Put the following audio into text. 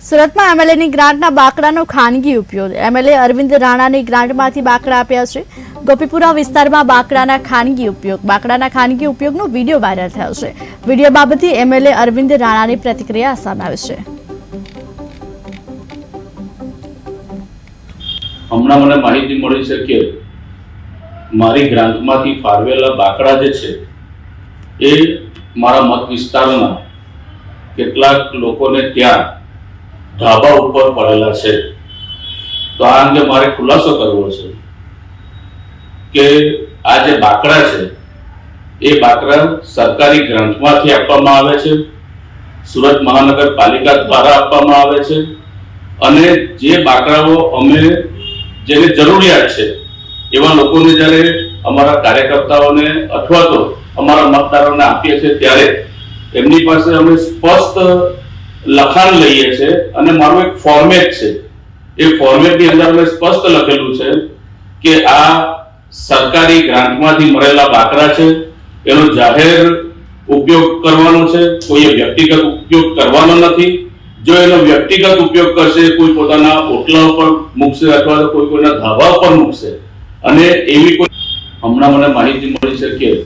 સુરતમાં એમએલએની ગ્રાન્ટના બાકડાનો ખાનગી ઉપયોગ. એમએલએ અરવિંદ રાણાની ગ્રાન્ટમાંથી બાકડા આપ્યા છે. ગોપીપુરા વિસ્તારમાં બાકડાના ખાનગી ઉપયોગનો વિડીયો વાયરલ થયો છે. વિડીયો બાબતે એમએલએ અરવિંદ રાણાની પ્રતિક્રિયા સામે આવી છે. હમણાં મને માહિતી મળી છે કે મારી ગ્રાન્ટમાંથી ફાળવેલા બાકડા જે છે એ મારા મત વિસ્તારના કેટલાક લોકોને ત્યાં ધાબા ઉપર પડેલા છે. તો આ અંગે મારે ખુલાસો કરવો છે કે આ જે બાકડા છે એ બાકડા સરકારી ગ્રાન્ટમાંથી આપવામાં આવે છે, સુરત મહાનગરપાલિકા દ્વારા આપવામાં આવે છે અને જે બાકડાઓ અમે જેને જરૂરિયાત છે એવા લોકોને જ્યારે અમારા કાર્યકર્તાઓને અથવા તો અમારા મતદારોને આપીએ છીએ ત્યારે એમની પાસે અમે સ્પષ્ટ લખાણ લઈએ છીએ અને મારું એક ફોર્મેટ છે. એ ફોર્મેટની અંદર અમે સ્પષ્ટ લખેલું છે કે આ સરકારી ગ્રાન્ટમાંથી મળેલા બાકડા છે, એનો જાહેર ઉપયોગ કરવાનો છે, કોઈએ વ્યક્તિગત ઉપયોગ કરવાનો નથી. જો એનો વ્યક્તિગત ઉપયોગ કરશે, કોઈ પોતાના ઓટલા ઉપર મૂકશે અથવા તો કોઈના ધાબા ઉપર મૂકશે અને એવી કોઈ હમણાં મને માહિતી મળી છે કે